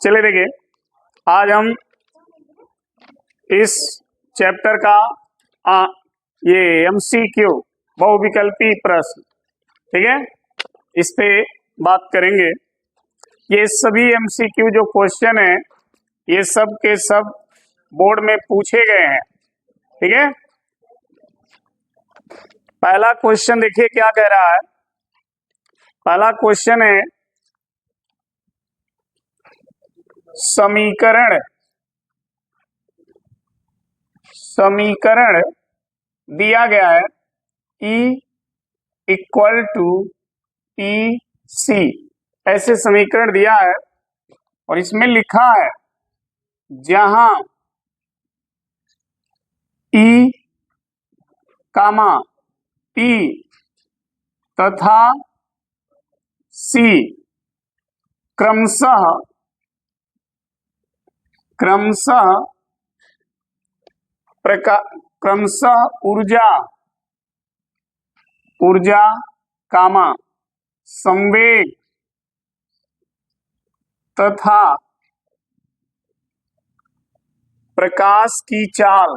चलिए देखिए, आज हम इस चैप्टर का ये MCQ बहुविकल्पी प्रश्न, ठीक है, इस पे बात करेंगे। ये सभी MCQ जो क्वेश्चन है ये सब के सब बोर्ड में पूछे गए हैं, ठीक है। पहला क्वेश्चन देखिए क्या कह रहा है। पहला क्वेश्चन है समीकरण दिया गया है E = EC, ऐसे समीकरण दिया है और इसमें लिखा है जहां E, P तथा C क्रमशः ऊर्जा, संवेग तथा प्रकाश की चाल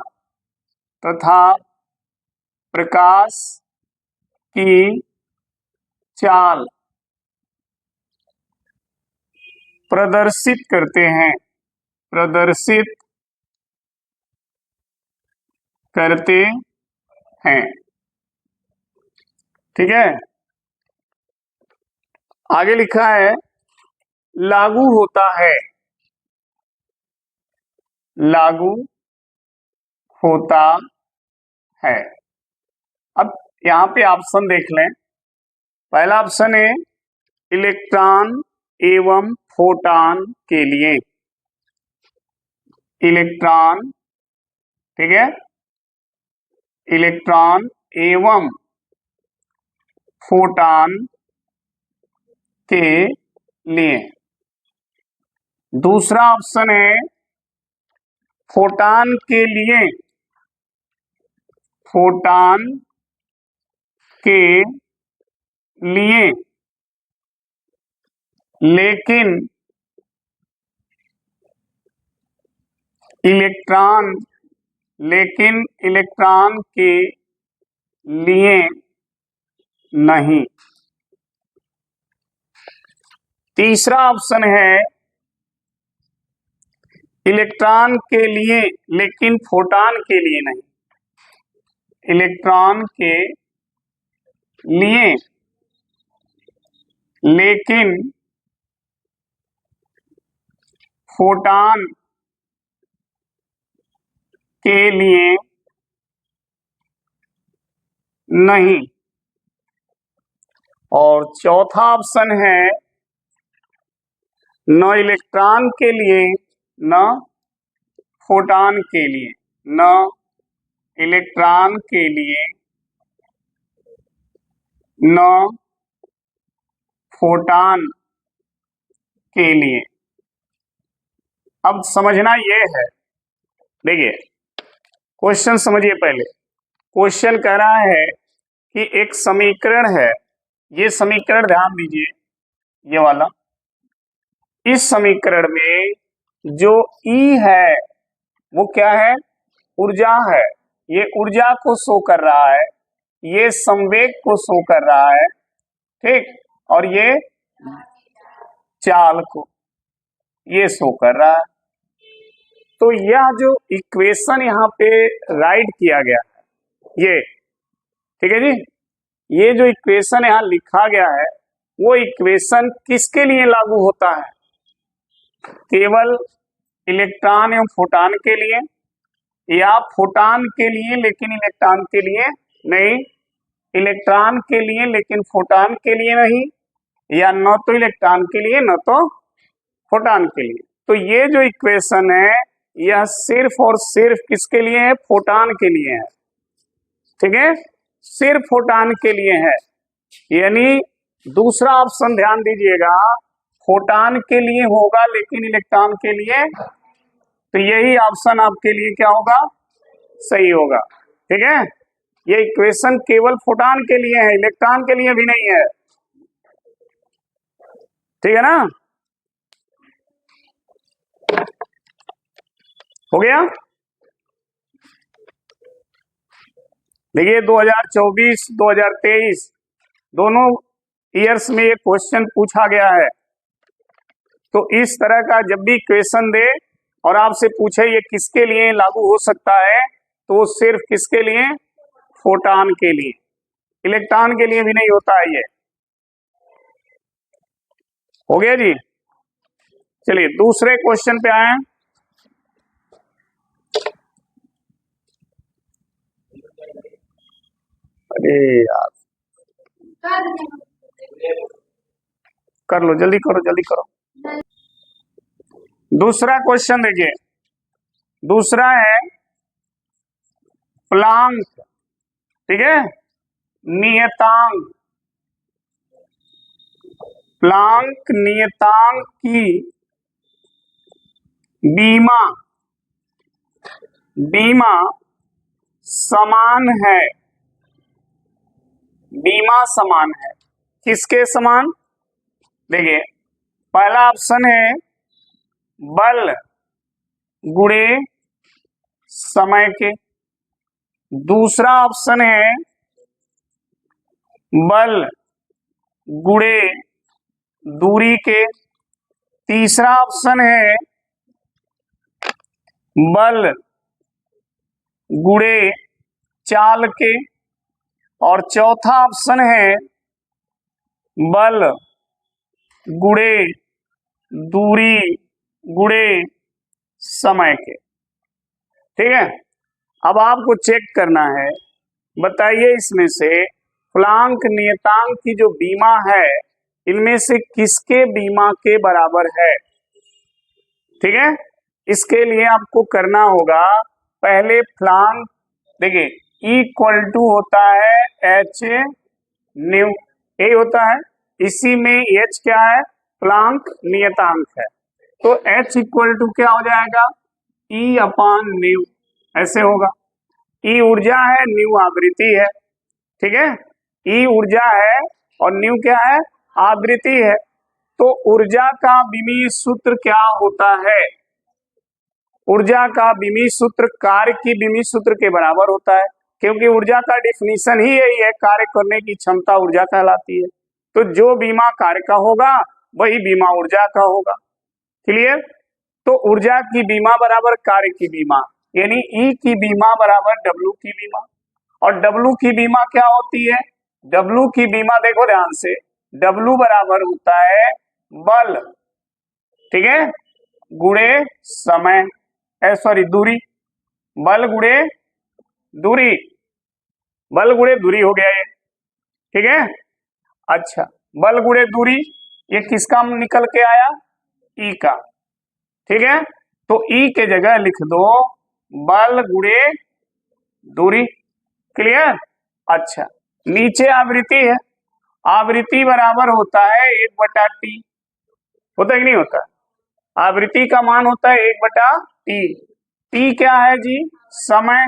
प्रदर्शित करते हैं, ठीक है। आगे लिखा है लागू होता है। अब यहाँ पे ऑप्शन देख लें। पहला ऑप्शन है इलेक्ट्रॉन एवं फोटॉन के लिए, इलेक्ट्रॉन, ठीक है, इलेक्ट्रॉन एवं फोटॉन के लिए। दूसरा ऑप्शन है फोटॉन के लिए लेकिन इलेक्ट्रॉन के लिए नहीं। तीसरा ऑप्शन है इलेक्ट्रॉन के लिए लेकिन फोटॉन के लिए नहीं, इलेक्ट्रॉन के लिए लेकिन फोटॉन के लिए नहीं। और चौथा ऑप्शन है न इलेक्ट्रॉन के लिए न फोटॉन के लिए, न इलेक्ट्रॉन के लिए न फोटॉन के लिए। अब समझना ये है, देखिए क्वेश्चन समझिए। पहले क्वेश्चन कह रहा है कि एक समीकरण है, ये समीकरण ध्यान दीजिए, ये वाला। इस समीकरण में जो E है वो क्या है, ऊर्जा है। ये ऊर्जा को शो कर रहा है, ये संवेग को शो कर रहा है, ठीक, और ये चाल को ये शो कर रहा है। तो यह जो इक्वेशन यहाँ पे राइट किया गया है ये, ठीक है जी, ये जो इक्वेशन यहाँ लिखा गया है वो इक्वेशन किसके लिए लागू होता है, केवल इलेक्ट्रॉन एवं फोटॉन के लिए, या फोटॉन के लिए लेकिन इलेक्ट्रॉन के लिए नहीं, इलेक्ट्रॉन के लिए लेकिन फोटॉन के लिए नहीं, या न तो इलेक्ट्रॉन के लिए न तो फोटॉन के लिए। तो ये जो इक्वेशन है यह सिर्फ और सिर्फ किसके लिए है, फोटॉन के लिए है, ठीक है, सिर्फ फोटॉन के लिए है। यानी दूसरा ऑप्शन ध्यान दीजिएगा, फोटॉन के लिए होगा लेकिन इलेक्ट्रॉन के लिए, तो यही ऑप्शन आपके लिए क्या होगा, सही होगा, ठीक है। ये इक्वेशन केवल फोटॉन के लिए है, इलेक्ट्रॉन के लिए भी नहीं है, ठीक है ना। हो गया। देखिए 2024 2023 दोनों ईयर्स में ये क्वेश्चन पूछा गया है। तो इस तरह का जब भी क्वेश्चन दे और आपसे पूछे ये किसके लिए लागू हो सकता है, तो वो सिर्फ किसके लिए, फोटॉन के लिए, इलेक्ट्रॉन के लिए भी नहीं होता है ये। हो गया जी। चलिए दूसरे क्वेश्चन पे आए। अरे यार कर लो, जल्दी करो जल्दी करो। दूसरा क्वेश्चन देखिए, दूसरा है प्लांक, ठीक है, नियतांक, प्लांक नियतांक की बीमा, बीमा समान है, बीमा समान है, किसके समान? देखिए पहला ऑप्शन है बल गुणे समय के, दूसरा ऑप्शन है बल गुणे दूरी के, तीसरा ऑप्शन है बल गुणे चाल के, और चौथा ऑप्शन है बल गुणे दूरी गुणे समय के। ठीक है, अब आपको चेक करना है, बताइए इसमें से प्लांक नियतांक की जो बीमा है इनमें से किसके बीमा के बराबर है। ठीक है, इसके लिए आपको करना होगा पहले प्लांक, देखिए इक्वल टू होता है एच न्यू, यही होता है, इसी में एच क्या है, प्लांक नियतांक है, तो एच इक्वल टू क्या हो जाएगा, ई अपान न्यू, ऐसे होगा। ई ऊर्जा है, न्यू आवृत्ति है, ठीक है, ई ऊर्जा है और न्यू क्या है, आवृत्ति है। तो ऊर्जा का विमीय सूत्र क्या होता है, ऊर्जा का विमीय सूत्र कार्य की विमीय सूत्र के बराबर होता है, क्योंकि ऊर्जा का डिफिनीशन ही यही है, कार्य करने की क्षमता ऊर्जा कहलाती है। तो जो बीमा कार्य का होगा वही बीमा ऊर्जा का होगा। क्लियर? तो ऊर्जा की बीमा बराबर कार्य की बीमा, यानी ई की बीमा बराबर डब्ल्यू की बीमा, और डब्ल्यू की बीमा क्या होती है, डब्ल्यू की बीमा देखो ध्यान से, डब्ल्यू बराबर होता है बल, ठीक है, गुणे समय, सॉरी दूरी, बल गुणे दूरी, बल गुणे दूरी हो गया ये, ठीक है। अच्छा, बल गुणे दूरी ये किसका निकल के आया, ई का, ठीक है, तो ई के जगह लिख दो बल गुणे दूरी। क्लियर? अच्छा, नीचे आवृत्ति है, आवृत्ति बराबर होता है 1/T, होता है कि नहीं होता, आवृत्ति का मान होता है 1/T। टी क्या है जी, समय,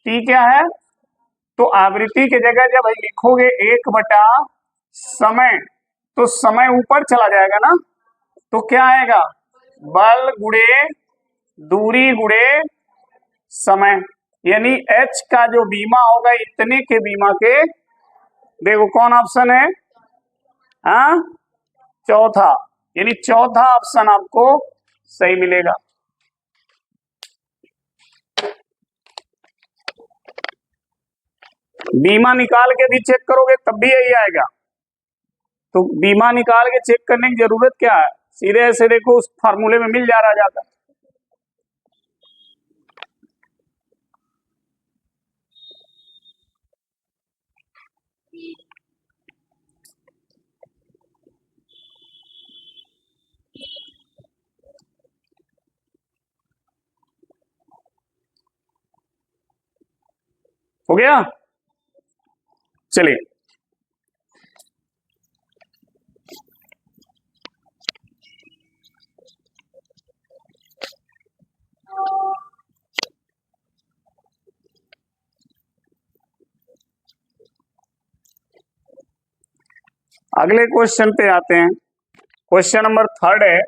टी क्या है, तो आवृत्ति के जगह जब लिखोगे 1/समय, तो समय ऊपर चला जाएगा ना, तो क्या आएगा, बल गुणे दूरी गुणे समय, यानी H का जो बीमा होगा इतने के बीमा के, देखो कौन ऑप्शन है, हाँ चौथा, यानी चौथा ऑप्शन आपको सही मिलेगा। बीमा निकाल के भी चेक करोगे तब भी यही आएगा, तो बीमा निकाल के चेक करने की जरूरत क्या है, सीधे ऐसे देखो उस फार्मूले में मिल जा रहा जाता। हो गया, चलिए अगले क्वेश्चन पे आते हैं। क्वेश्चन नंबर 3 है,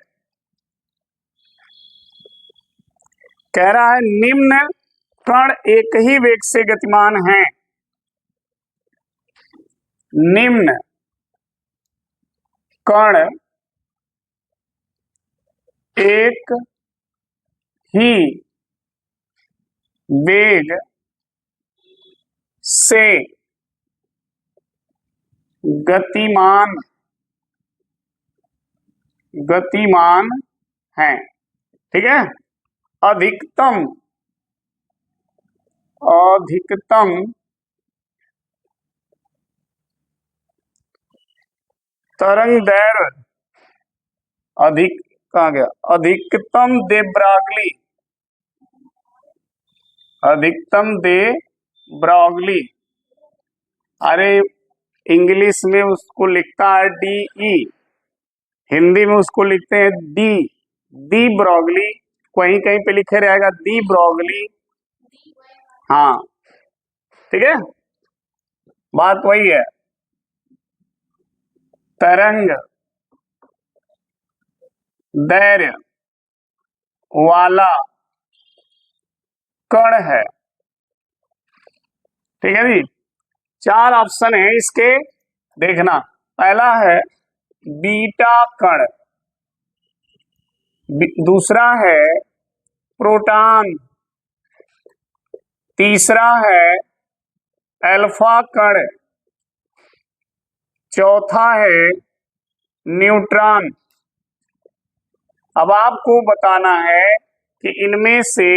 कह रहा है निम्न कण एक ही वेग से गतिमान हैं। निम्न कण एक ही वेग से गतिमान है। ठीक है, अधिकतम तरंग दैर्घ्य कहाँ गया, अधिकतम दे ब्रॉगली, अरे इंग्लिश में उसको लिखता है DE, हिंदी में उसको लिखते हैं दी ब्रॉगली, कहीं कहीं पे लिखे रहेगा दी ब्रॉगली। हाँ ठीक है, बात वही है। तरंग दैर्घ्य वाला कण है। ठीक है जी, 4 ऑप्शन है इसके, देखना। पहला है बीटा कण, दूसरा है प्रोटॉन, तीसरा है अल्फा कण, चौथा है न्यूट्रॉन। अब आपको बताना है कि इनमें से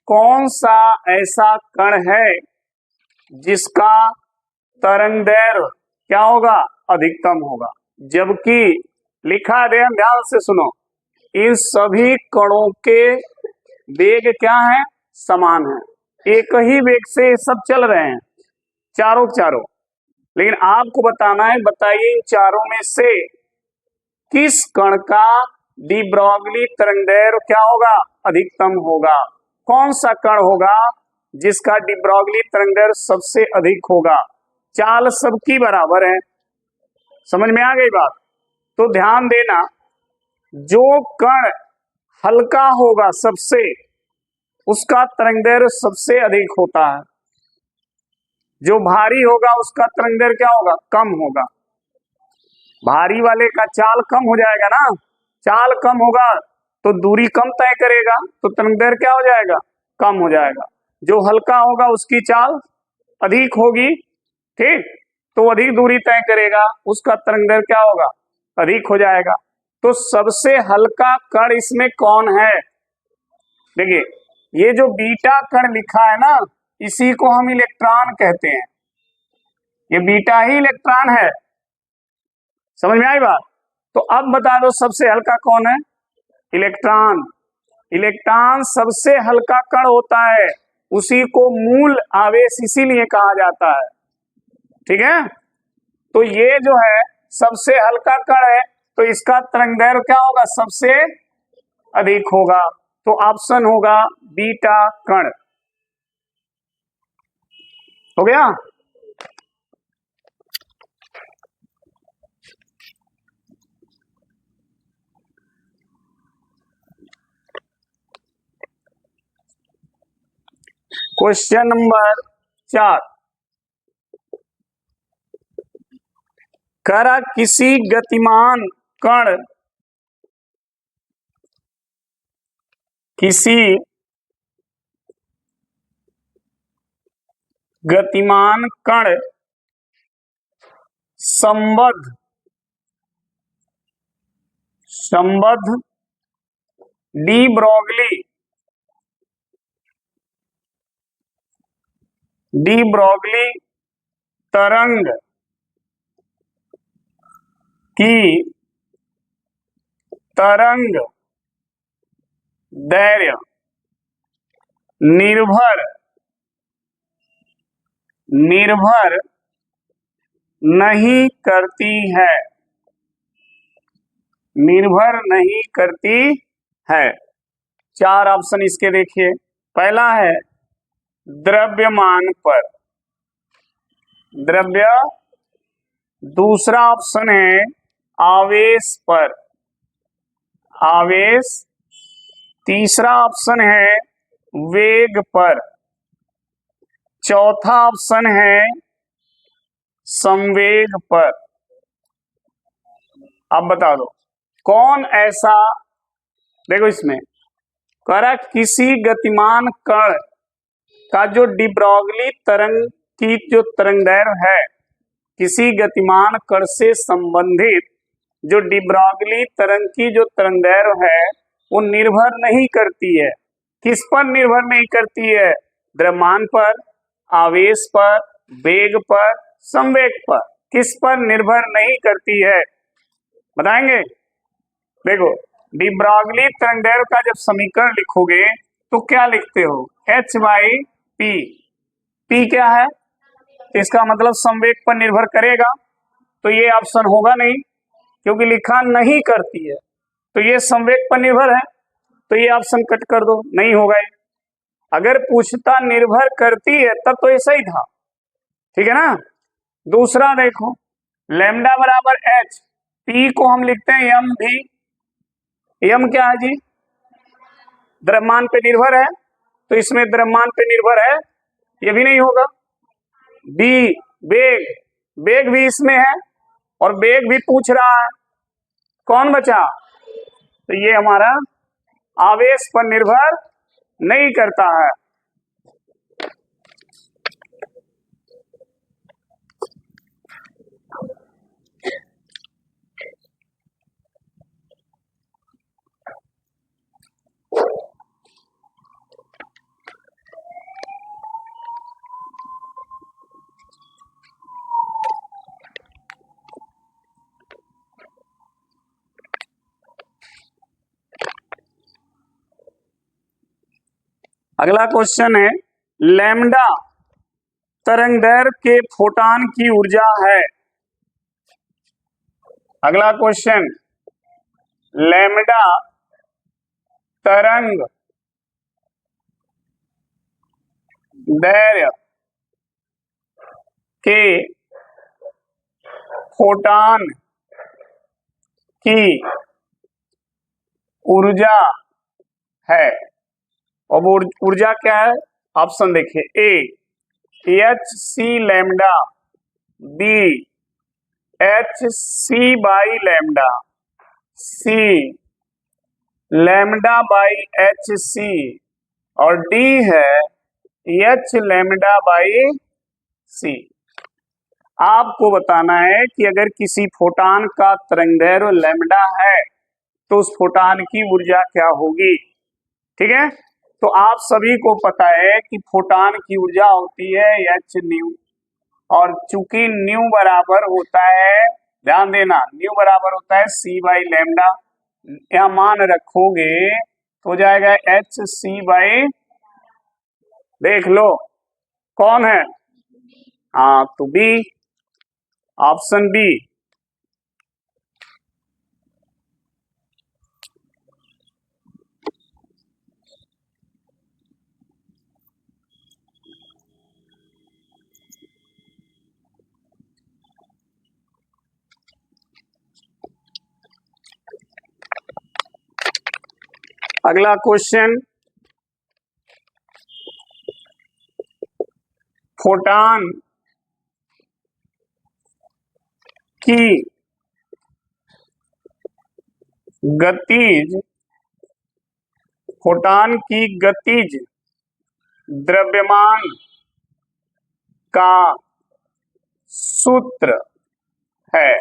कौन सा ऐसा कण है जिसका तरंगदैर्घ्य क्या होगा, अधिकतम होगा। जबकि लिखा है, ध्यान से सुनो, इन सभी कणों के वेग क्या है, समान है, एक ही वेग से सब चल रहे हैं चारों। लेकिन आपको बताना है, बताइए इन चारों में से किस कण का डी ब्रॉगली तरंगदैर्घ्य क्या होगा, अधिकतम होगा। कौन सा कण होगा जिसका डी ब्रॉगली तरंगदैर्घ्य सबसे अधिक होगा। चाल सबकी बराबर है, समझ में आ गई बात। तो ध्यान देना, जो कण हल्का होगा सबसे, उसका तरंगदैर्घ्य सबसे अधिक होता है। जो भारी होगा उसका तरंगदैर्घ्य क्या होगा, कम होगा। भारी वाले का चाल कम हो जाएगा ना, चाल कम होगा तो दूरी कम तय करेगा, तो तरंगदैर्घ्य क्या हो जाएगा, कम हो जाएगा। जो हल्का होगा उसकी चाल अधिक होगी, ठीक, तो अधिक दूरी तय करेगा, उसका तरंगदैर्घ्य क्या होगा, अधिक हो जाएगा। तो सबसे हल्का कण इसमें कौन है, देखिए ये जो बीटा कण लिखा है ना, इसी को हम इलेक्ट्रॉन कहते हैं। ये बीटा ही इलेक्ट्रॉन है, समझ में आई बात। तो अब बता दो सबसे हल्का कौन है, इलेक्ट्रॉन। इलेक्ट्रॉन सबसे हल्का कण होता है, उसी को मूल आवेश इसीलिए कहा जाता है। ठीक है, तो ये जो है सबसे हल्का कण है, तो इसका तरंगदैर्घ्य क्या होगा, सबसे अधिक होगा। तो ऑप्शन होगा बीटा कण। हो गया। क्वेश्चन नंबर 4, करा किसी गतिमान कण संबद्ध डी ब्रॉगली तरंग की तरंग दैर्घ्य निर्भर नहीं करती है, निर्भर नहीं करती है। 4 ऑप्शन इसके देखिए। पहला है द्रव्यमान पर, द्रव्य, दूसरा ऑप्शन है आवेश पर, आवेश, तीसरा ऑप्शन है वेग पर। चौथा ऑप्शन है संवेग पर। अब बता दो कौन ऐसा, देखो इसमें करा किसी गतिमान कण का जो डी ब्रॉगली तरंग की जो तरंगदैर्घ्य है, किसी गतिमान कण से संबंधित जो डी ब्रॉगली तरंग की जो तरंगदैर्घ्य है वो निर्भर नहीं करती है। किस पर निर्भर नहीं करती है? द्रव्यमान पर, आवेश पर, वेग पर, संवेग पर। किस पर निर्भर नहीं करती है बताएंगे? देखो डी ब्रॉगली तरंगदैर्घ्य का जब समीकरण लिखोगे तो क्या लिखते हो? h by P. पी क्या है? इसका मतलब संवेग पर निर्भर करेगा, तो ये ऑप्शन होगा नहीं क्योंकि लिखा नहीं करती है, तो ये संवेग पर निर्भर है, तो ये ऑप्शन कट कर दो, नहीं होगा ये। अगर पूछता निर्भर करती है तब तो ऐसा ही था, ठीक है ना। दूसरा देखो लैम्डा बराबर h, पी को हम लिखते हैं एम भी। एम क्या है जी? द्रव्यमान पे निर्भर है, तो इसमें द्रव्यमान पे निर्भर है, ये भी नहीं होगा। बी वेग, वेग भी इसमें है और वेग भी पूछ रहा है, कौन बचा? तो ये हमारा आवेश पर निर्भर नहीं करता है। अगला क्वेश्चन है लैम्डा तरंगदैर्घ्य के फोटान की ऊर्जा है। अगला क्वेश्चन लैम्डा तरंग दैर्घ्य के फोटान की ऊर्जा है, और ऊर्जा क्या है? ऑप्शन देखिए, A H C lambda, B H C by lambda, C lambda by H C, और डी है एच लैम्डा बाई सी। आपको बताना है कि अगर किसी फोटान का तरंगदैर्घ्य लैम्डा है तो उस फोटान की ऊर्जा क्या होगी, ठीक है। तो आप सभी को पता है कि फोटान की ऊर्जा होती है एच न्यू, और चूंकि न्यू बराबर होता है, ध्यान देना, न्यू बराबर होता है सी बाई लैम्डा, यहाँ मान रखोगे तो हो जाएगा एच सी बाई, देख लो कौन है, हाँ तो बी, ऑप्शन बी। अगला क्वेश्चन फोटान की गतिज, फोटान की गतिज द्रव्यमान का सूत्र है।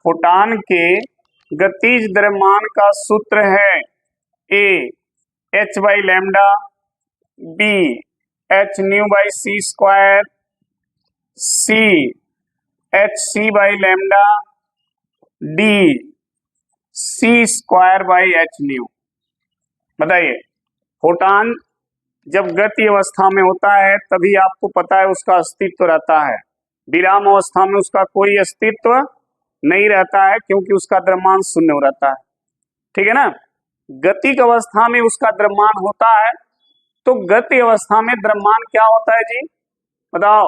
फोटान के गतिज द्रव्यमान का सूत्र है A H by lambda, B H nu by C square, C H C by lambda, D C square by H nu. बताइए फोटान जब गति अवस्था में होता है तभी आपको पता है उसका अस्तित्व रहता है, विराम अवस्था में उसका कोई अस्तित्व नहीं रहता है क्योंकि उसका द्रव्यमान शून्य हो रहता है, ठीक है ना। गतिक अवस्था में उसका द्रव्यमान होता है, तो गति अवस्था में द्रव्यमान क्या होता है जी बताओ?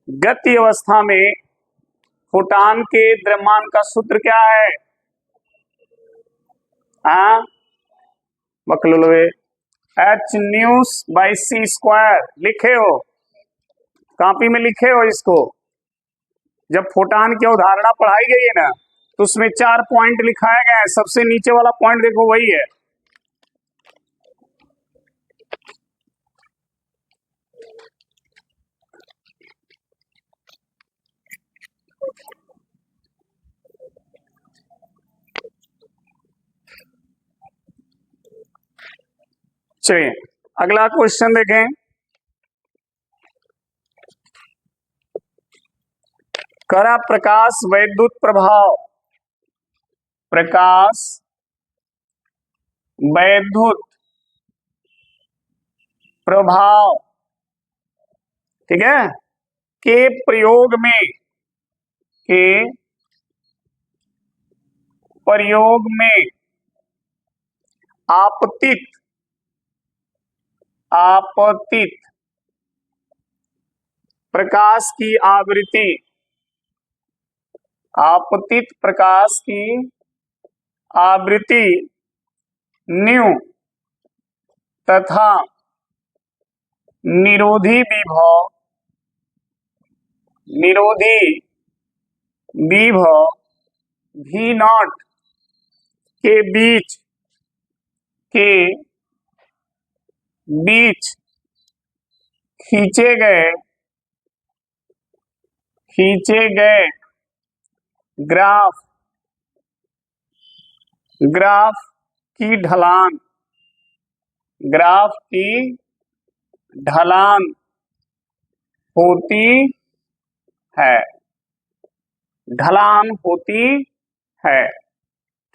गति अवस्था में फोटान के द्रव्यमान का सूत्र क्या है? हाँ बकलोलवे, h nu by C square लिखे हो, कॉपी में लिखे हो इसको। जब फोटान की अवधारणा पढ़ाई गई है ना, तो उसमें 4 पॉइंट लिखाए गए हैं, सबसे नीचे वाला पॉइंट देखो वही है। चलिए अगला क्वेश्चन देखें। करा प्रकाश वैद्युत प्रभाव, प्रकाश वैद्युत प्रभाव, ठीक है, के प्रयोग में, के प्रयोग में आपतित प्रकाश की आवृत्ति, आपतित प्रकाश की आवृत्ति न्यू तथा निरोधी विभव भी नॉट के बीच खींचे गए ग्राफ की ढलान होती है, ढलान होती है।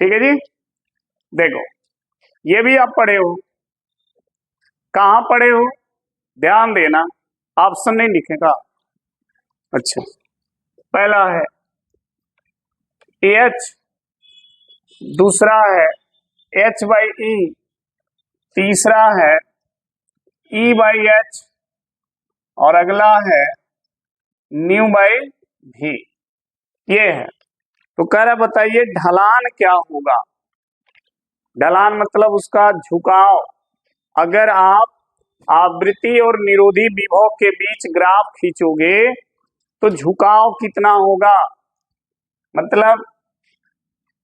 ठीक है जी। देखो ये भी आप पढ़े हो, कहाँ पढ़े हो, ध्यान देना, ऑप्शन नहीं लिखेगा। अच्छा, पहला है एच, दूसरा है एच बाई ई, तीसरा है ई बाई एच, और अगला है न्यू बाई भी। ये है। तो कह रहा बताइए ढलान क्या होगा। ढलान मतलब उसका झुकाव। अगर आप आवृत्ति और निरोधी विभव के बीच ग्राफ खींचोगे तो झुकाव कितना होगा। मतलब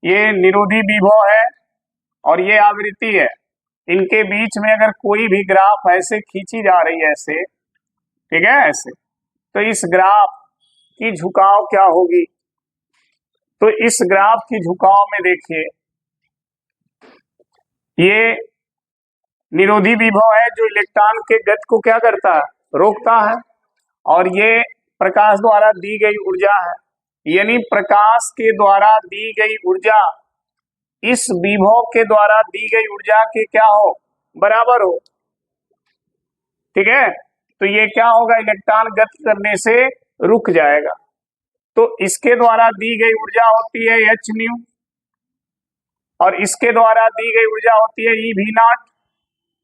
ये निरोधी विभव है और ये आवृत्ति है, इनके बीच में अगर कोई भी ग्राफ ऐसे खींची जा रही है, ऐसे, ठीक है, ऐसे, तो इस ग्राफ की झुकाव क्या होगी। तो इस ग्राफ की झुकाव में देखिए, ये निरोधी विभव है जो इलेक्ट्रॉन के गति को क्या करता है, रोकता है, और ये प्रकाश द्वारा दी गई ऊर्जा है, यानी प्रकाश के द्वारा दी गई ऊर्जा इस विभव के द्वारा दी गई ऊर्जा के क्या हो, बराबर हो। ठीक है, तो ये क्या होगा, इलेक्ट्रॉन गति करने से रुक जाएगा। तो इसके द्वारा दी गई ऊर्जा होती है एच न्यू, और इसके द्वारा दी गई ऊर्जा होती है ई भी नॉट।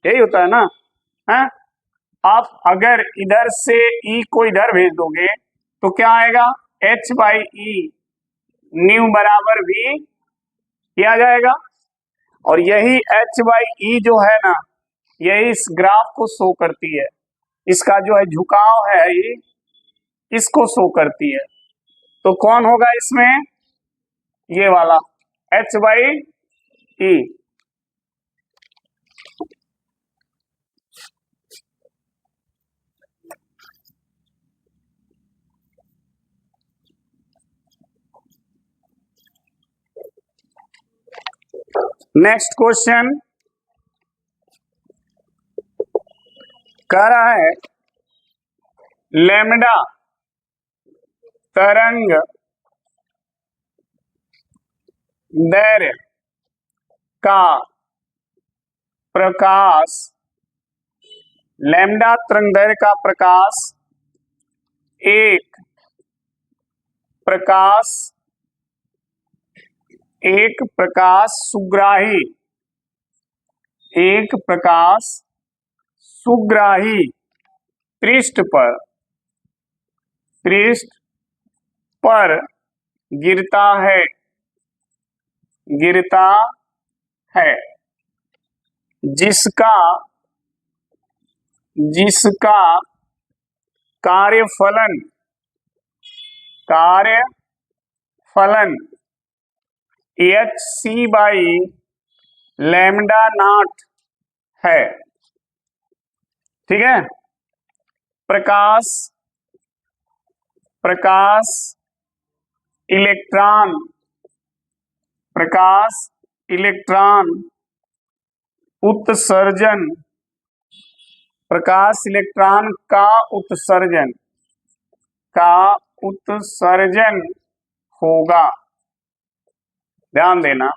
यही होता है ना, है? आप अगर इधर से ई को इधर भेज दोगे तो क्या आएगा, एच बाई ई न्यू बराबर भी किया जाएगा। और यही एच बाई ई जो है ना, यही इस ग्राफ को शो करती है, इसका जो है झुकाव है ये इसको शो करती है। तो कौन होगा इसमें, ये वाला H by E. Next question कह रहा है लैम्डा तरंग दैर्घ्य का प्रकाश, लैम्डा तरंग दैर्घ्य का प्रकाश एक प्रकाश सुग्राही पृष्ठ पर गिरता है, जिसका जिसका कार्यफलन hc/λ0 है। ठीक है, प्रकाश इलेक्ट्रॉन उत्सर्जन, प्रकाश इलेक्ट्रॉन का उत्सर्जन होगा। ध्यान देना,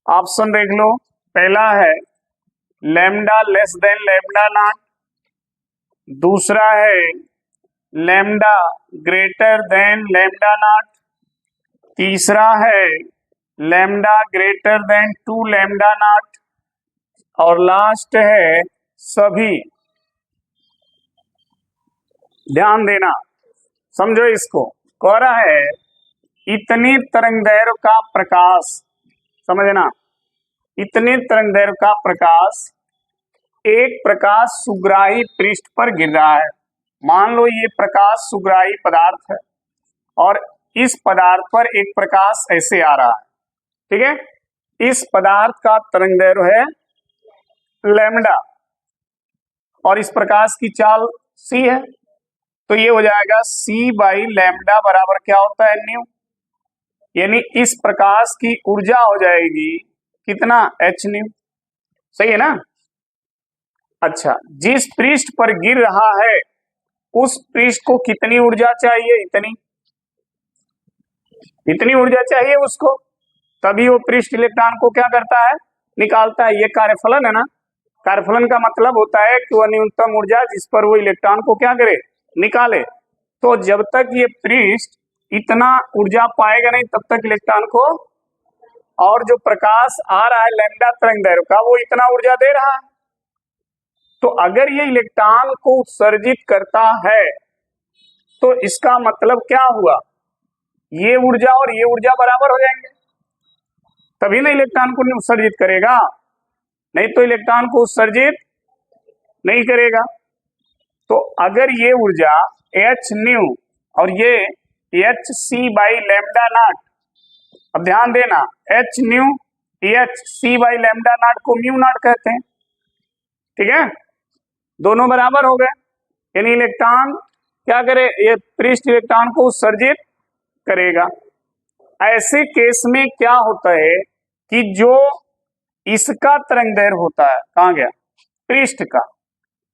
ऑप्शन देख लो। पहला है lambda less than lambda naught, दूसरा है lambda greater than lambda naught, तीसरा है lambda greater than 2 lambda naught, और लास्ट है सभी। ध्यान देना, समझो इसको। कह रहा है इतनी तरंगदैर्घ्य का प्रकाश, समझना, इतने तरंगदैर्घ्य का प्रकाश एक प्रकाश सुग्राही पृष्ठ पर गिर रहा है। मान लो ये प्रकाश सुग्राही पदार्थ है और इस पदार्थ पर एक प्रकाश ऐसे आ रहा है। ठीक है, इस पदार्थ का तरंगदैर्घ्य है लैम्डा और इस प्रकाश की चाल c है, तो ये हो जाएगा c/λ बराबर क्या होता है न्यू, यानी इस प्रकाश की ऊर्जा हो जाएगी कितना h न्यू। सही है ना। अच्छा, जिस पृष्ठ पर गिर रहा है उस पृष्ठ को कितनी ऊर्जा चाहिए, इतनी ऊर्जा चाहिए उसको, तभी वो पृष्ठ इलेक्ट्रॉन को क्या करता है, निकालता है। ये कार्यफलन है ना, कार्यफलन का मतलब होता है कि वह न्यूनतम ऊर्जा जिस पर वो इलेक्ट्रॉन को क्या करे, निकाले। तो जब तक ये पृष्ठ इतना ऊर्जा पाएगा नहीं तब तक इलेक्ट्रॉन को, और जो प्रकाश आ रहा है लैम्डा तरंगदैर्घ्य का वो इतना ऊर्जा दे रहा है। तो अगर ये इलेक्ट्रॉन को उत्सर्जित करता है तो इसका मतलब क्या हुआ, ये ऊर्जा और ये ऊर्जा बराबर हो जाएंगे, तभी ना इलेक्ट्रॉन को उत्सर्जित करेगा, नहीं तो इलेक्ट्रॉन को उत्सर्जित नहीं करेगा। तो अगर ये ऊर्जा h न्यू और ये hc/λ0, अब ध्यान देना h न्यू hc/λ0 को म्यू नॉट कहते हैं। ठीक है, दोनों बराबर हो गए, यानी इलेक्ट्रॉन क्या करे, ये पृष्ठ इलेक्ट्रॉन को उत्सर्जित करेगा। ऐसे केस में क्या होता है कि जो इसका तरंगदैर्घ्य होता है, कहाँ गया, पृष्ठ का,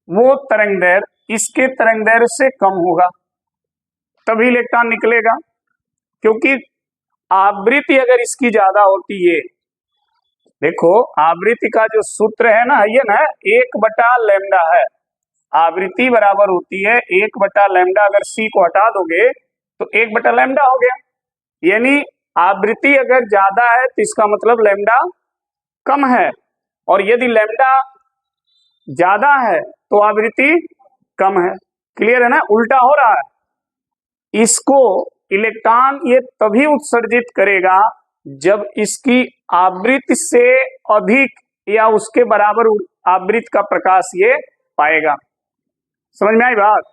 वो तरंगदैर्घ्य इसके तरंगदैर्घ्य से कम होगा, तभी इलेक्ट्रॉन निकलेगा। क्योंकि आवृत्ति अगर इसकी ज्यादा होती है, देखो आवृत्ति का जो सूत्र है ना, ये ना 1/λ है, आवृत्ति बराबर होती है 1/λ। अगर c को हटा दोगे तो 1/λ हो गया, यानी आवृत्ति अगर ज्यादा है तो इसका मतलब लैम्डा कम है, और यदि लैम्डा ज्यादा है तो आवृत्ति कम है। क्लियर है ना, उल्टा हो रहा है। इसको इलेक्ट्रॉन ये तभी उत्सर्जित करेगा जब इसकी आवृत्ति से अधिक या उसके बराबर आवृत्ति का प्रकाश ये पाएगा। समझ में आई बात।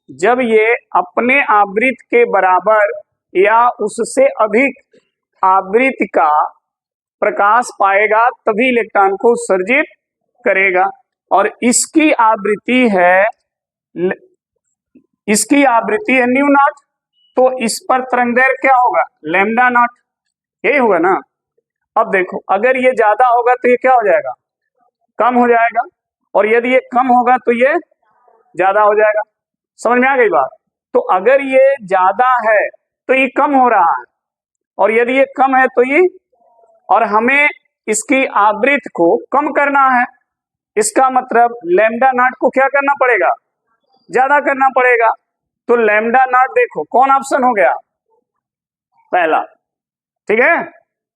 जब ये अपने आवृत्ति के बराबर या उससे अधिक आवृत्ति का प्रकाश पाएगा तभी इलेक्ट्रॉन को उत्सर्जित करेगा, और इसकी आवृत्ति है न्यू नॉट, तो इस पर तरंगदैर्घ्य क्या होगा, लैम्डा नॉट, यही होगा ना। अब देखो अगर ये ज्यादा होगा तो ये क्या हो जाएगा, कम हो जाएगा, और यदि ये कम होगा तो ये ज्यादा हो जाएगा। समझ में आ गई बात। तो अगर ये ज्यादा है तो ये कम हो रहा है, और यदि ये कम है तो ये, और हमें इसकी आवृत्ति को कम करना है, इसका मतलब लैम्डा नॉट को क्या करना पड़ेगा, ज्यादा करना पड़ेगा। तो लैम्डा नॉट देखो कौन ऑप्शन हो गया, पहला। ठीक है,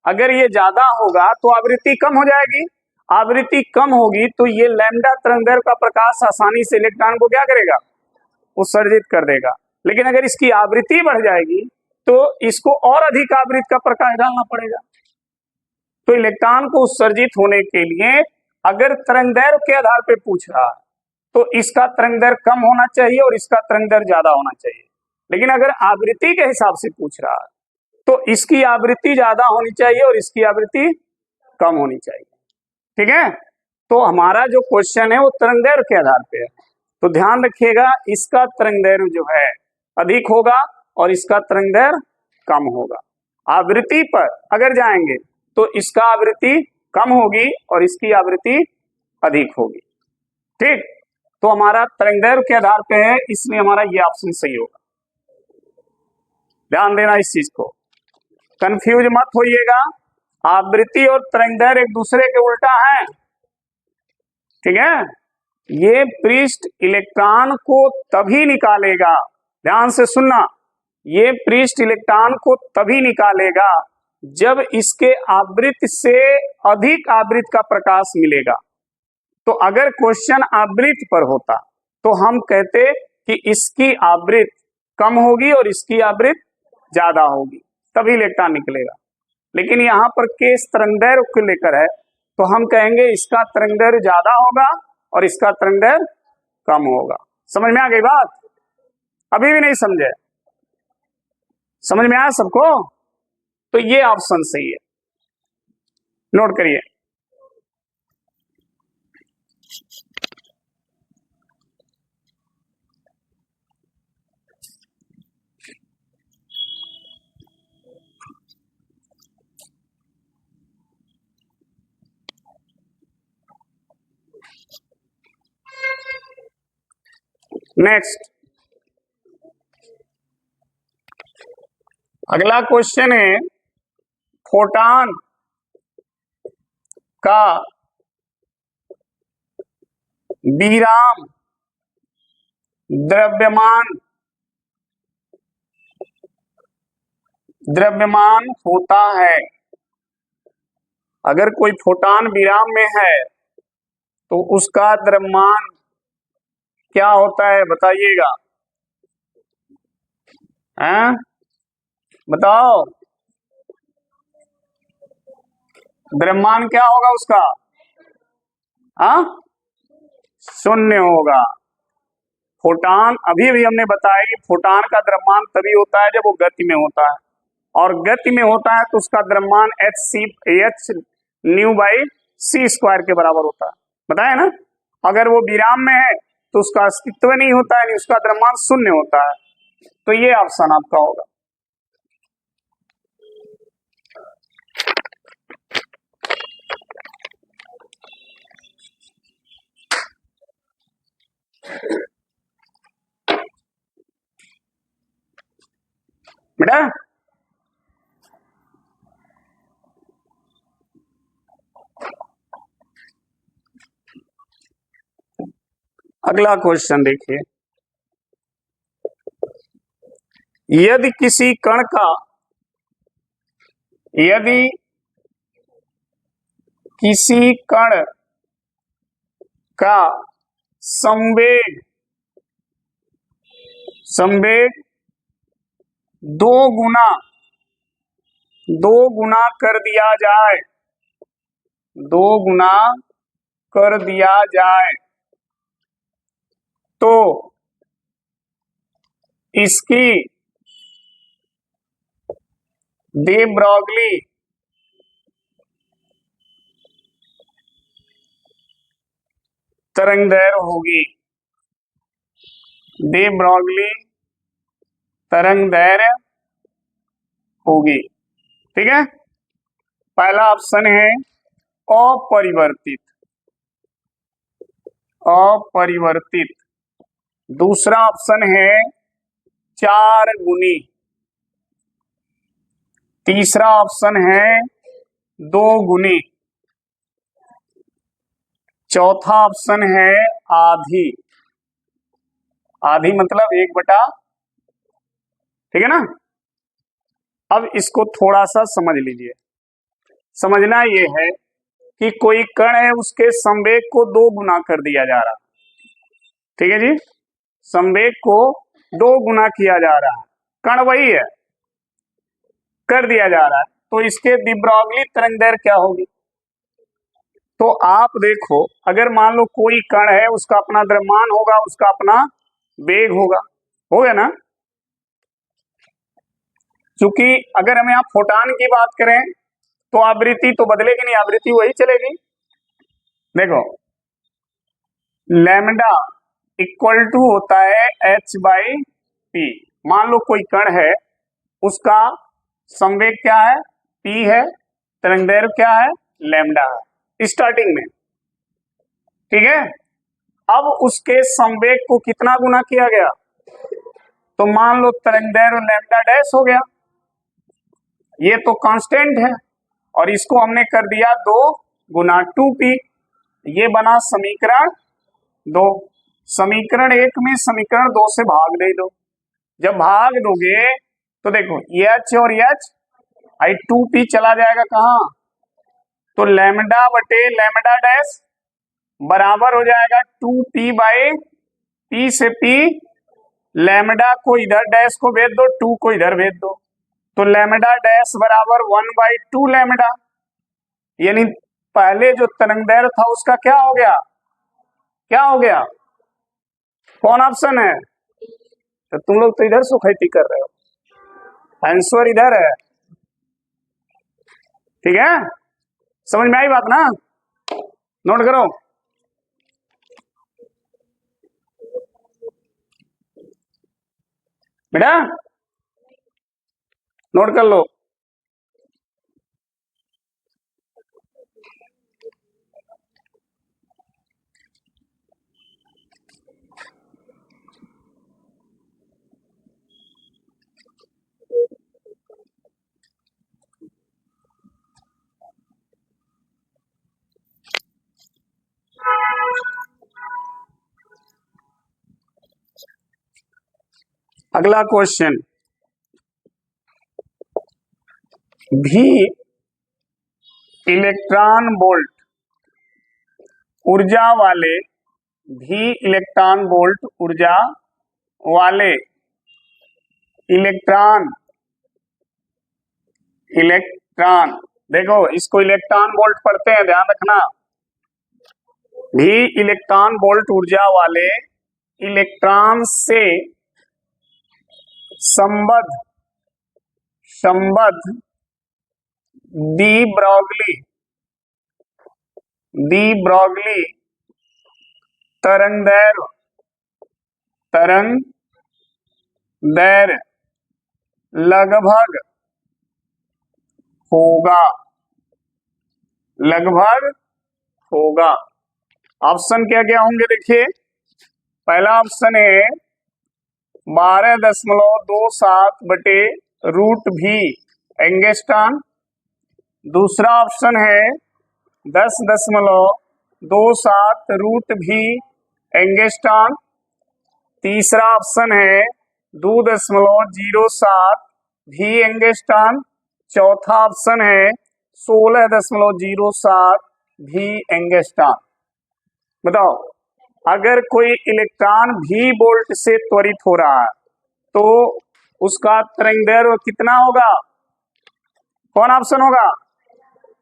अगर ये ज्यादा होगा तो आवृत्ति कम हो जाएगी, आवृत्ति कम होगी तो ये लैम्डा तरंगदैर्घ्य का प्रकाश आसानी से इलेक्ट्रॉन को क्या करेगा, उत्सर्जित कर देगा। लेकिन अगर इसकी आवृत्ति बढ़ जाएगी तो इसको और अधिक आवृत्ति का प्रकाश डालना पड़ेगा। तो इलेक्ट्रॉन को उत्सर्जित होने के लिए अगर तरंगदैर्घ्य के आधार पर पूछ रहा है तो इसका तरंग दैर्घ्य कम होना चाहिए और इसका तरंग दैर्घ्य ज्यादा होना चाहिए। लेकिन अगर आवृत्ति के हिसाब से पूछ रहा है तो इसकी आवृत्ति ज्यादा होनी चाहिए और इसकी आवृत्ति कम होनी चाहिए। ठीक है, तो हमारा जो क्वेश्चन है वो तरंग दैर्घ्य के आधार पे है। तो ध्यान रखिएगा, इसका तरंग दैर्घ्य जो है अधिक होगा और इसका तरंग दैर्घ्य कम होगा। आवृत्ति पर अगर जाएंगे तो इसका आवृत्ति कम होगी और इसकी आवृत्ति अधिक होगी। ठीक, तो हमारा तरंग दैर्घ्य के आधार पे है, इसलिए हमारा ये ऑप्शन सही होगा। ध्यान देना इस चीज को, कंफ्यूज मत होइएगा। आवृत्ति और तरंग दैर्घ्य एक दूसरे के उल्टा है। ठीक है, ये पृष्ठ इलेक्ट्रॉन को तभी निकालेगा, ध्यान से सुनना, ये पृष्ठ इलेक्ट्रॉन को तभी निकालेगा जब इसके आवृत्ति से अधिक आवृत्ति का प्रकाश मिलेगा। तो अगर क्वेश्चन आवृत्ति पर होता तो हम कहते कि इसकी आवृत्ति कम होगी और इसकी आवृत्ति ज्यादा होगी, तभी इलेक्ट्रॉन निकलेगा। लेकिन यहाँ पर केस तरंग दैर्घ्य को लेकर है, तो हम कहेंगे इसका तरंग दैर्घ्य ज्यादा होगा और इसका तरंग दैर्घ्य कम होगा। समझ में आ गई बात? अभी भी नहीं समझे? समझ में आया सबको? तो ये ऑप्शन सही है, नोट करिए। नेक्स्ट, अगला क्वेश्चन है, फोटॉन का विराम द्रव्यमान होता है। अगर कोई फोटॉन विराम में है तो उसका द्रव्यमान क्या होता है, बताइएगा। हैं, बताओ, द्रव्यमान क्या होगा उसका? हाँ, शून्य होगा। फोटॉन, अभी हमने बताया कि फोटॉन का द्रव्यमान तभी होता है जब वो गति में होता है, और गति में होता है तो उसका द्रव्यमान h new by c square के बराबर होता है, बताया ना। अगर वो विराम में है तो उसका अस्तित्व नहीं होता है, उसका द्रव्यमान शून्य होता है। तो ये ऑप्शन आपका होगा। बेटा अगला क्वेश्चन देखिए, यदि किसी कण का संवेग दो गुना कर दिया जाए तो इसकी de Broglie तरंग दैर्घ्य होगी। de Broglie तरंग दैर्घ्य होगी। ठीक है, पहला ऑप्शन है अपरिवर्तित। दूसरा ऑप्शन है 4 गुनी। तीसरा ऑप्शन है 2 गुनी। चौथा ऑप्शन है आधी मतलब 1/, ठीक है ना। अब इसको थोड़ा सा समझ लीजिए। समझना ये है कि कोई कण है, उसके संवेग को 2 गुना कर दिया जा रहा है। ठीक है जी, संवेग को 2 गुना किया जा रहा है, कण वही है, कर दिया जा रहा है। तो इसके de Broglie तरंग दैर्घ्य क्या होगी? तो आप देखो, अगर मान लो कोई कण है, उसका अपना द्रव्यमान होगा, उसका अपना वेग होगा, हो गया ना। क्योंकि अगर हम यहाँ फोटान की बात करें तो आवृत्ति तो बदलेगी नहीं, आवृत्ति वही चलेगी। देखो लैम्डा इक्वल टू होता है h/p। मान लो कोई कण है, उसका संवेग क्या है, p है, तरंगदैर्घ्य क्या है, लैम्डा है स्टार्टिंग में, ठीक है। अब उसके संवेग को कितना गुना किया गया, तो मान लो तरंगदैर्घ्य लैम्डा डैश हो गया, ये तो कांस्टेंट है, और इसको हमने कर दिया 2 गुना 2p, ये बना समीकरण 2। समीकरण 1 में समीकरण 2 से भाग दे दो, जब भाग दोगे तो देखो h और h आई 2p चला जाएगा कहाँ, तो लैम्डा बटे लैम्डा डैश बराबर हो जाएगा 2p/p से p, लैम्डा को इधर डैश को भेज दो, 2 को इधर भेज दो, तो लैम्डा डैश बराबर 1/2 लैम्डा। यानी पहले जो तरंगदैर्घ्य था उसका क्या हो गया, क्या हो गया, कौन ऑप्शन है, तो तुम लोग तो इधर सुखैती कर रहे हो, आंसर इधर है, ठीक है। समझ में आई बात ना, नोट करो। बेटा नोट कर लो। अगला क्वेश्चन, भी इलेक्ट्रॉन वोल्ट ऊर्जा वाले, भी इलेक्ट्रॉन वोल्ट ऊर्जा वाले इलेक्ट्रॉन, इलेक्ट्रॉन देखो इसको इलेक्ट्रॉन वोल्ट पढ़ते हैं, ध्यान रखना। भी इलेक्ट्रॉन वोल्ट ऊर्जा वाले इलेक्ट्रॉन से संबद्ध संबद्ध डी ब्रॉगली, डी ब्रॉगली तरंगदैर्घ्य, तरंगदैर्घ्य लगभग होगा, लगभग होगा। ऑप्शन क्या क्या होंगे देखिए, पहला ऑप्शन है 12.27 बटे रूट भी एंगस्ट्रॉन, दूसरा ऑप्शन है 10.27 रूट भी एंगस्ट्रॉन, तीसरा ऑप्शन है 2.07 भी एंगस्ट्रॉन, चौथा ऑप्शन है 16.07 भी एंगस्ट्रॉन। बताओ, अगर कोई इलेक्ट्रॉन भी वोल्ट से त्वरित हो रहा है तो उसका तरंगदैर्घ्य कितना होगा, कौन ऑप्शन होगा,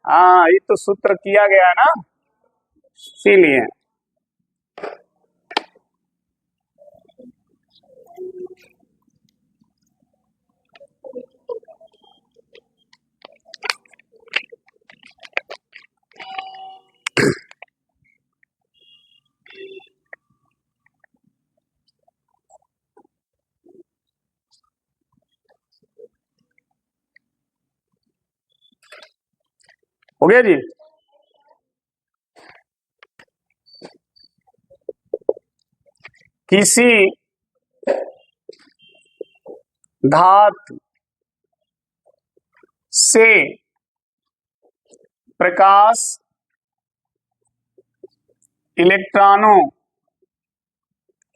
हाँ ये तो सूत्र किया गया है ना, इसीलिए। हो गया जी। किसी धातु से प्रकाश इलेक्ट्रॉनों,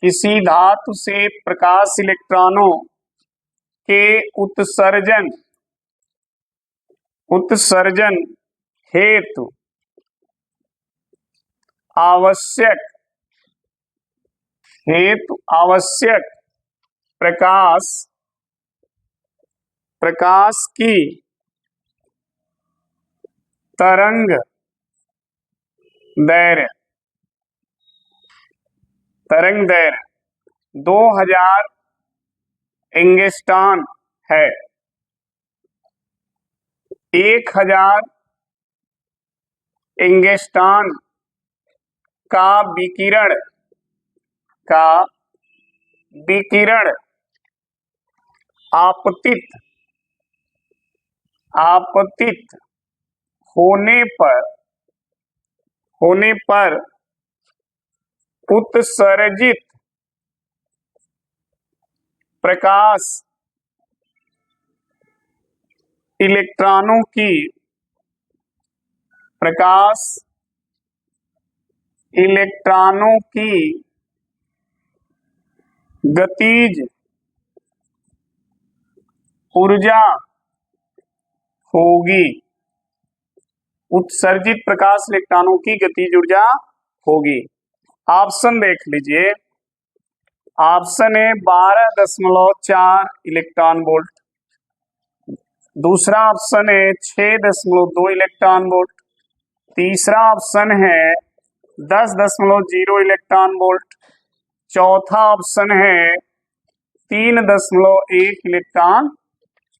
किसी धातु से प्रकाश इलेक्ट्रॉनों के उत्सर्जन, उत्सर्जन हेतु आवश्यक, हेतु आवश्यक प्रकाश, प्रकाश की तरंग दैर्घ्य, तरंग दैर्घ्य 2000 एंगस्ट्रॉम है। 1000 एंगस्ट्रॉम का विकिरण आपतित होने पर उत्सर्जित प्रकाश इलेक्ट्रॉनों की गतिज ऊर्जा होगी। उत्सर्जित प्रकाश इलेक्ट्रॉनों की गतिज ऊर्जा होगी। ऑप्शन देख लीजिए। ऑप्शन है 12.4 इलेक्ट्रॉन वोल्ट। दूसरा ऑप्शन है 6.2 इलेक्ट्रॉन वोल्ट। तीसरा ऑप्शन है 10.0 इलेक्ट्रॉन वोल्ट। चौथा ऑप्शन है 3.1 इलेक्ट्रॉन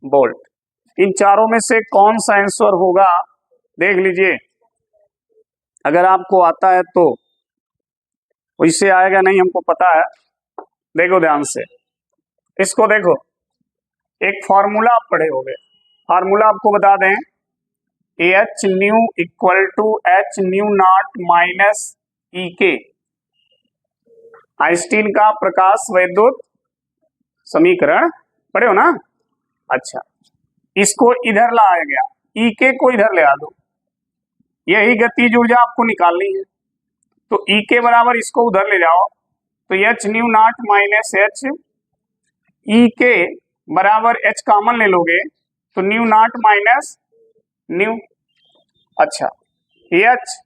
वोल्ट। इन चारों में से कौन सा आंसर होगा देख लीजिए। अगर आपको आता है तो इससे आएगा, नहीं हमको पता है। देखो ध्यान से, इसको देखो। एक फॉर्मूला आप पढ़े होंगे। फॉर्मूला आपको बता दें, h nu equal to h nu not minus E K. Einstein का प्रकाश वैद्युत समीकरण पढ़े हो ना। अच्छा, इसको इधर लाया गया, ई के को इधर ले आ दो। यही गतिज ऊर्जा आपको निकालनी है। तो ई के बराबर इसको उधर ले जाओ, तो H nu not minus H E के बराबर एच कॉमन ले लोगे तो न्यू नॉट माइनस न्यू। अच्छा, एच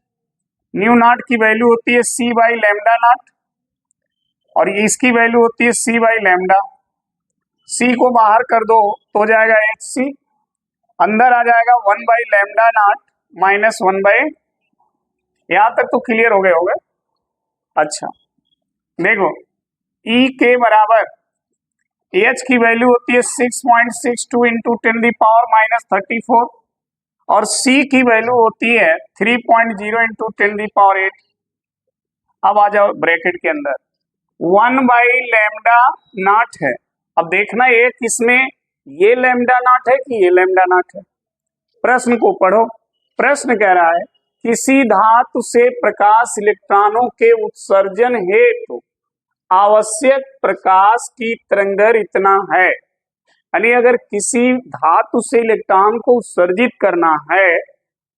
न्यू नॉट की वैल्यू होती है सी बाई लैम्डा नॉट और इसकी वैल्यू होती है सी बाई लैम्डा। सी को बाहर कर दो तो हो जाएगा एच सी, अंदर आ जाएगा 1 by lambda naught minus 1 by. यहां तक तो क्लियर हो गए होंगे। अच्छा देखो, ई के बराबर एच की वैल्यू होती है 6.62 इंटू 10⁻⁻34 और सी की वैल्यू होती है 3.0 इंटू 10⁸। अब आ जाओ ब्रैकेट के अंदर, 1 बाई लैम्डा नॉट है। अब देखना ये किसमें, ये लैम्डा नॉट है कि ये लैम्डा नॉट है। प्रश्न को पढ़ो। प्रश्न कह रहा है किसी धातु से प्रकाश इलेक्ट्रॉनों के उत्सर्जन हेतु आवश्यक प्रकाश की तरंगदैर्घ्य इतना है। यानी अगर किसी धातु से इलेक्ट्रॉन को उत्सर्जित करना है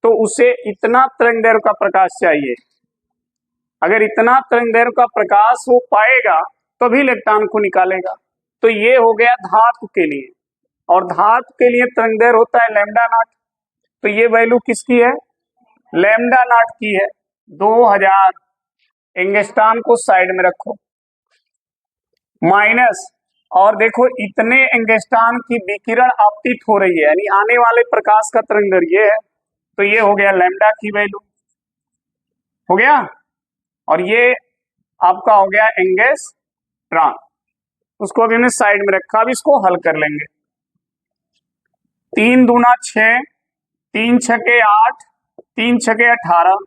तो उसे इतना तरंगदैर्घ्य का प्रकाश चाहिए। अगर इतना तरंगदैर्घ्य का प्रकाश वो पाएगा तभी इलेक्ट्रॉन को निकालेगा। तो ये हो गया धातु के लिए, और धातु के लिए तरंगदैर्घ्य होता है लैम्डा नॉट। तो ये वैल्यू किसकी है, लैम्डा नॉट की है। 2000 एंगस्ट्रॉम को साइड में रखो, माइनस, और देखो इतने एंगस्ट्रॉम की विकिरण आपतित हो रही है, यानी आने वाले प्रकाश का तरंगदैर्घ्य ये है। तो ये हो गया लैम्डा की वैल्यू हो गया, और ये आपका हो गया एंगस्ट्रॉम। उसको अभी हमने साइड में रखा। अब इसको हल कर लेंगे। 3 दूना 6, 3 छके 8, 3 छके 18,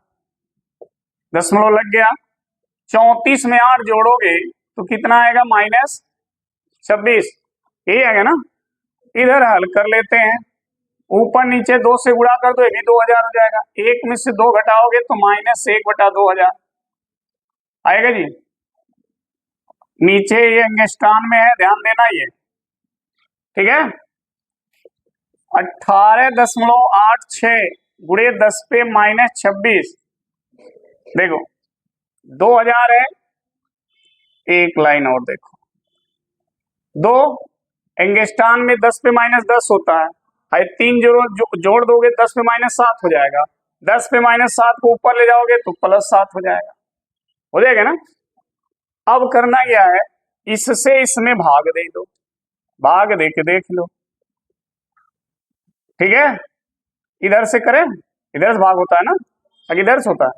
दशमलव लग गया। 34 में 8 जोड़ोगे तो कितना आएगा, -26। ये आएगा ना। इधर हल कर लेते हैं। ऊपर नीचे 2 से गुणा कर दो, ये भी 2000 हो जाएगा। 1 में से 2 घटाओगे तो -1/2000 आएगा जी। नीचे ये एंगस्ट्रॉम में है, ध्यान देना ये, ठीक है। 18.86 गुणे 10 पे -26, देखो 2000 है। एक लाइन और देखो, 2 एंगस्ट्रॉम में 10 पे -10 होता है। 3 जोड़ दोगे 10 पे -7 हो जाएगा। 10 पे -7 को ऊपर ले जाओगे तो +7 हो जाएगा। हो जाएगा ना। अब करना क्या है, इससे इसमें भाग दे दो, भाग दे के देख लो, ठीक है। इधर से करें, इधर से भाग होता है ना, इधर से होता है।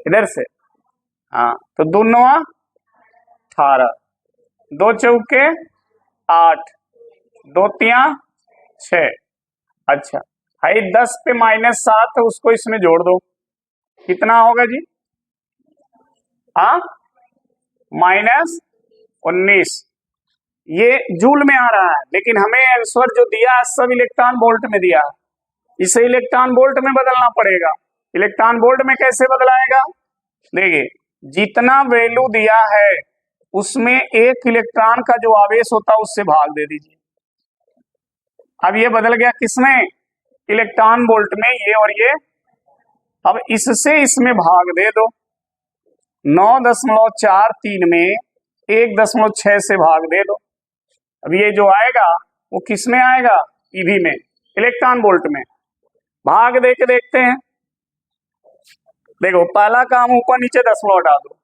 इधर से, हाँ तो 2 9 18, 2 चौके 8, 2 3 6। अच्छा भाई 10 पे -7 है, उसको इसमें जोड़ दो, कितना होगा जी? हाँ -19। ये जूल में आ रहा है, लेकिन हमें आंसर जो दिया है सब इलेक्ट्रॉन वोल्ट में दिया है, इसे इलेक्ट्रॉन वोल्ट में बदलना पड़ेगा। इलेक्ट्रॉन वोल्ट में कैसे बदलाएगा? देखिए जितना वैल्यू दिया है उसमें 1 इलेक्ट्रॉन का जो आवेश होता है उससे भाग दे दीजिए। अब ये बदल गया किसमें? इलेक्ट्रॉन वोल्ट में, ये और ये। अब इससे इसमें भाग दे दो, 9.43 में 1.6 से भाग दे दो। अब ये जो आएगा वो किस में आएगा? ईवी में, इलेक्ट्रॉन वोल्ट में। भाग दे के देखते हैं। देखो पहला काम ऊपर नीचे दशमलव हटा दो,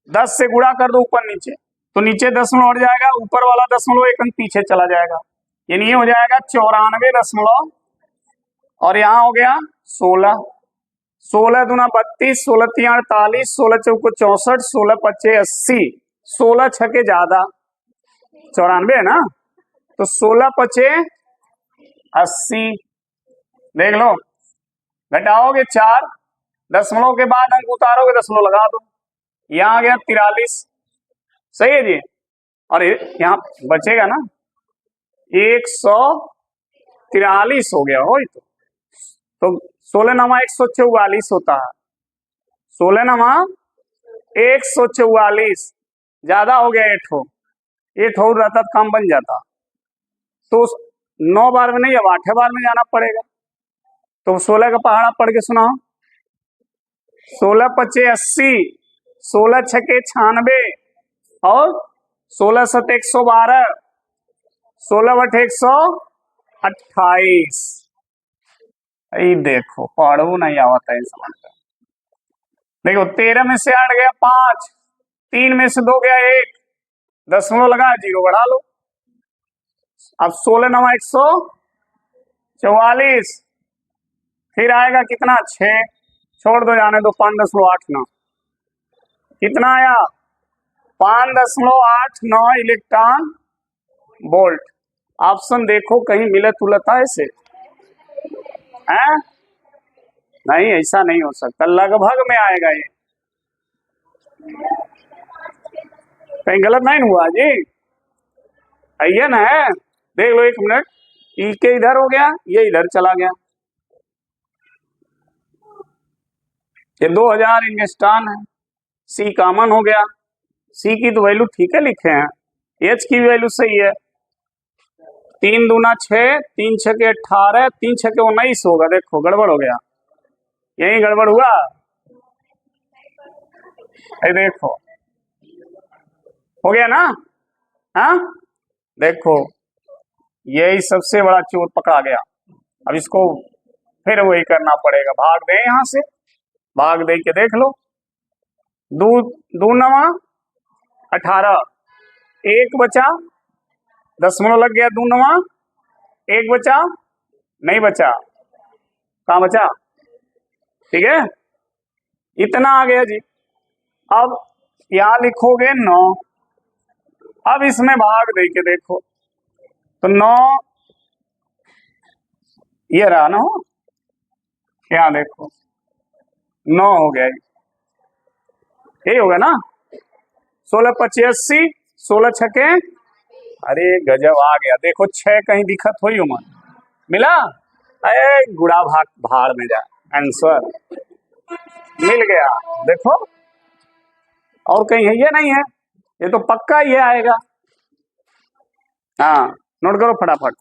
10 से गुणा कर दो ऊपर नीचे, तो नीचे दशमलव हट जाएगा, ऊपर वाला दशमलव एक अंक पीछे चला जाएगा, यानी ये हो जाएगा 94 दशमलव, और यहाँ हो गया 16, 16 दूना 32, 16 तिया 48, 16 चौको 64, 16 पच्चे 80, 16 छके ज्यादा 94 है ना, तो 16 पचे 80। देख लो, घटाओगे 4, दशमलव के बाद अंक उतारोगे, दशमलव लगा दो, यहाँ आ गया 43। सही है जी। और यहाँ बचेगा ना 143 हो गया हो, तो 16 नमा 144 होता है, 16 नमा 144, ज्यादा हो गया 8 हो, 8 हो रहता तो काम बन जाता, तो 9 बार में नहीं अब 8 बार में जाना पड़ेगा। तो 16 का पहाड़ा पढ़ के सुनाओ। 16 पचे 80, 16 छके 96, और 16 सत 112, 16 बटे 128। देखो पढ़ू नहीं आवता है समझ का। देखो 13 में से 8 गया 5, 3 में से 2 गया 1, दशमलव लगा 0 बढ़ा लो। अब 16 9 144, फिर आएगा कितना 6, छोड़ दो जाने दो, 5.89, कितना आया 5.89 इलेक्ट्रॉन वोल्ट। ऑप्शन देखो कहीं मिले तुलता ऐसे है? नहीं, ऐसा नहीं हो सकता, लगभग में आएगा ये, कहीं गलत नहीं हुआ जी, आइए ना है। देख लो 1 मिनट, ई के इधर हो गया, ये इधर चला गया, ये 2000 इंगस्टान है, सी कॉमन हो गया, सी की तो वैल्यू ठीक है लिखे हैं, एच की वैल्यू सही है, 3 दूना 6, 3 छके 18, 3 छके 19 होगा, देखो गड़बड़ हो गया, यही गड़बड़ हुआ, देखो हो गया ना। हाँ देखो यही सबसे बड़ा चोर पकड़ा गया। अब इसको फिर वही करना पड़ेगा, भाग दे यहां से, भाग दे के देख लो, 2 9 18, 1 बचा, दशमलव लग गया, 2 9 1 बचा, नहीं बचा, कहाँ बचा? ठीक है, इतना आ गया जी। अब यहां लिखोगे 9, अब इसमें भाग दे के देखो, तो 9 ये रहा ना, हो यहाँ देखो 9 हो गया, यही होगा ना, 16 पचे 80, 16 छके, अरे गजब आ गया, देखो 6 कहीं दिक्कत हुई उमर मिला, अरे गुड़ा भाग भाड़ में जा, आंसर मिल गया। देखो और कहीं है, ये नहीं है, ये तो पक्का ये आएगा। हाँ नोट करो फटाफट।